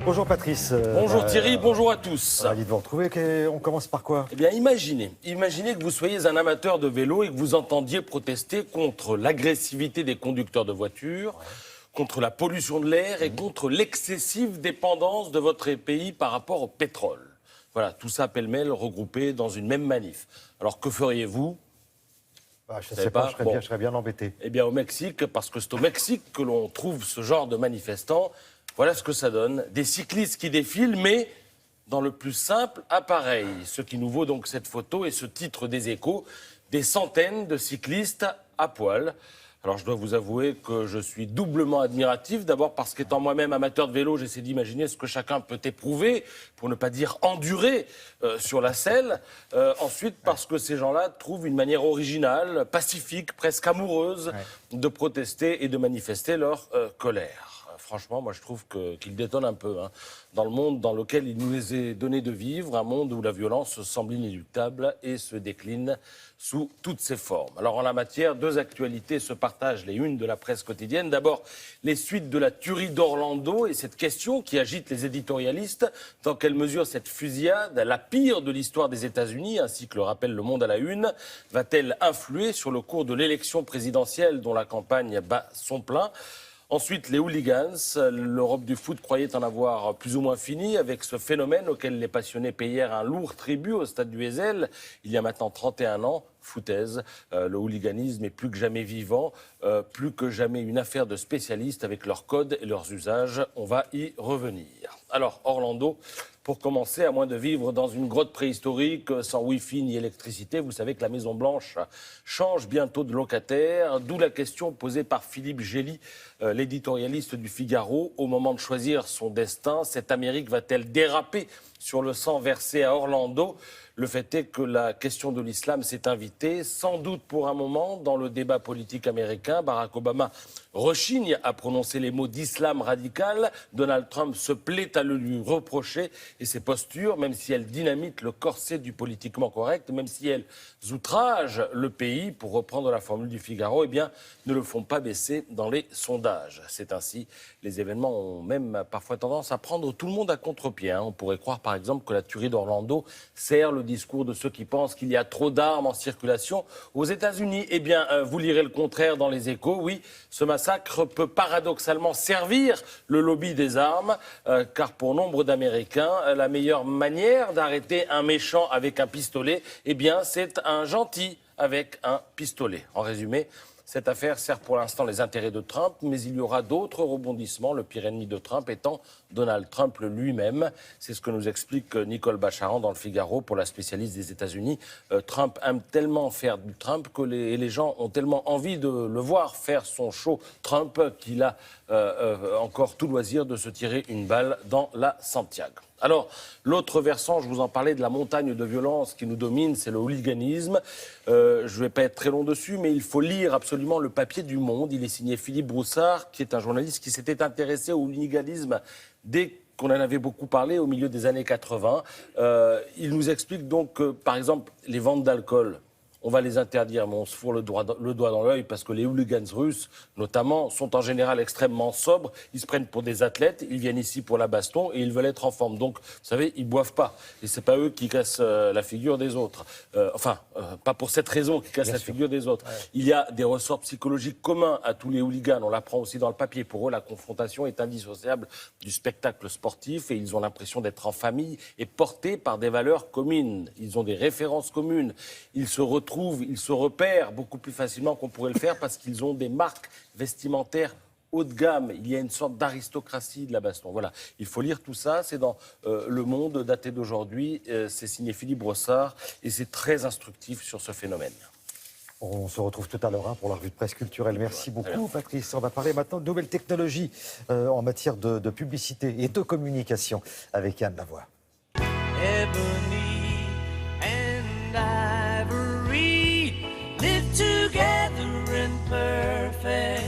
Bonjour Patrice. Bonjour Thierry, bonjour à tous. Ravi de vous retrouver. On commence par quoi? Eh bien, imaginez que vous soyez un amateur de vélo et que vous entendiez protester contre l'agressivité des conducteurs de voitures, contre la pollution de l'air et contre l'excessive dépendance de votre pays par rapport au pétrole. Voilà, tout ça pêle-mêle regroupé dans une même manif. Alors que feriez-vous? Je ne sais pas, je serais bien embêté. Eh bien, au Mexique, parce que c'est au Mexique que l'on trouve ce genre de manifestants, voilà ce que ça donne. Des cyclistes qui défilent, mais dans le plus simple appareil. Ce qui nous vaut donc cette photo et ce titre des Échos. Des centaines de cyclistes à poil. Alors, je dois vous avouer que je suis doublement admiratif. D'abord parce qu'étant moi-même amateur de vélo, j'essaie d'imaginer ce que chacun peut éprouver, pour ne pas dire endurer, sur la selle. Ensuite, parce que ces gens-là trouvent une manière originale, pacifique, presque amoureuse, de protester et de manifester leur colère. Franchement, moi, je trouve qu'il détonne un peu, hein, dans le monde dans lequel il nous est donné de vivre, un monde où la violence semble inéluctable et se décline sous toutes ses formes. Alors, en la matière, deux actualités se partagent les unes de la presse quotidienne. D'abord, les suites de la tuerie d'Orlando et cette question qui agite les éditorialistes. Dans quelle mesure cette fusillade, la pire de l'histoire des États-Unis, ainsi que le rappelle Le Monde à la une, va-t-elle influer sur le cours de l'élection présidentielle dont la campagne bat son plein ? Ensuite, les hooligans. L'Europe du foot croyait en avoir plus ou moins fini avec ce phénomène auquel les passionnés payèrent un lourd tribut au stade du Heysel il y a maintenant 31 ans. Foutaise. Le hooliganisme est plus que jamais vivant, plus que jamais une affaire de spécialistes avec leurs codes et leurs usages. On va y revenir. Alors, Orlando, pour commencer, à moins de vivre dans une grotte préhistorique sans wifi ni électricité, vous savez que la Maison-Blanche change bientôt de locataire, d'où la question posée par Philippe Gély, l'éditorialiste du Figaro. Au moment de choisir son destin, cette Amérique va-t-elle déraper sur le sang versé à Orlando ? Le fait est que la question de l'islam s'est invitée, sans doute pour un moment, dans le débat politique américain. Barack Obama rechigne à prononcer les mots d'islam radical. Donald Trump se plaît à le lui reprocher. Et ses postures, même si elles dynamitent le corset du politiquement correct, même si elles outragent le pays, pour reprendre la formule du Figaro, eh bien, ne le font pas baisser dans les sondages. C'est ainsi. Les événements ont même parfois tendance à prendre tout le monde à contre-pied. On pourrait croire, par exemple, que la tuerie d'Orlando sert le discours de ceux qui pensent qu'il y a trop d'armes en circulation aux États-Unis. Eh bien, vous lirez le contraire dans les Échos. Oui, ce massacre peut paradoxalement servir le lobby des armes, car pour nombre d'Américains, la meilleure manière d'arrêter un méchant avec un pistolet, eh bien, c'est un gentil avec un pistolet. En résumé, cette affaire sert pour l'instant les intérêts de Trump, mais il y aura d'autres rebondissements, le pire ennemi de Trump étant Donald Trump lui-même. C'est ce que nous explique Nicole Bacharan dans le Figaro pour la spécialiste des États-Unis. Trump aime tellement faire du Trump que les gens ont tellement envie de le voir faire son show Trump qu'il a encore tout loisir de se tirer une balle dans la Santiago. Alors, l'autre versant, je vous en parlais, de la montagne de violence qui nous domine, c'est le hooliganisme. Je ne vais pas être très long dessus, mais il faut lire absolument le papier du Monde. Il est signé Philippe Broussard, qui est un journaliste qui s'était intéressé au hooliganisme dès qu'on en avait beaucoup parlé au milieu des années 80. Il nous explique donc que, par exemple, les ventes d'alcool, on va les interdire, mais on se fourre le doigt dans l'œil parce que les hooligans russes, notamment, sont en général extrêmement sobres. Ils se prennent pour des athlètes, ils viennent ici pour la baston et ils veulent être en forme. Donc, vous savez, ils boivent pas. Et c'est pas eux qui cassent la figure des autres. Pas pour cette raison qu'ils cassent la figure des autres. Ouais. Il y a des ressorts psychologiques communs à tous les hooligans. On l'apprend aussi dans le papier. Pour eux, la confrontation est indissociable du spectacle sportif et ils ont l'impression d'être en famille et portés par des valeurs communes. Ils ont des références communes. Ils se retrouvent, ils se repèrent beaucoup plus facilement qu'on pourrait le faire parce qu'ils ont des marques vestimentaires haut de gamme. Il y a une sorte d'aristocratie de la baston. Voilà, il faut lire tout ça. C'est dans Le Monde daté d'aujourd'hui. C'est signé Philippe Broussard et c'est très instructif sur ce phénomène. On se retrouve tout à l'heure pour la revue de presse culturelle. Merci beaucoup, Patrice. On va parler maintenant de nouvelles technologies en matière de publicité et de communication avec Anne Lavoie. Ebony and ivory live together in perfect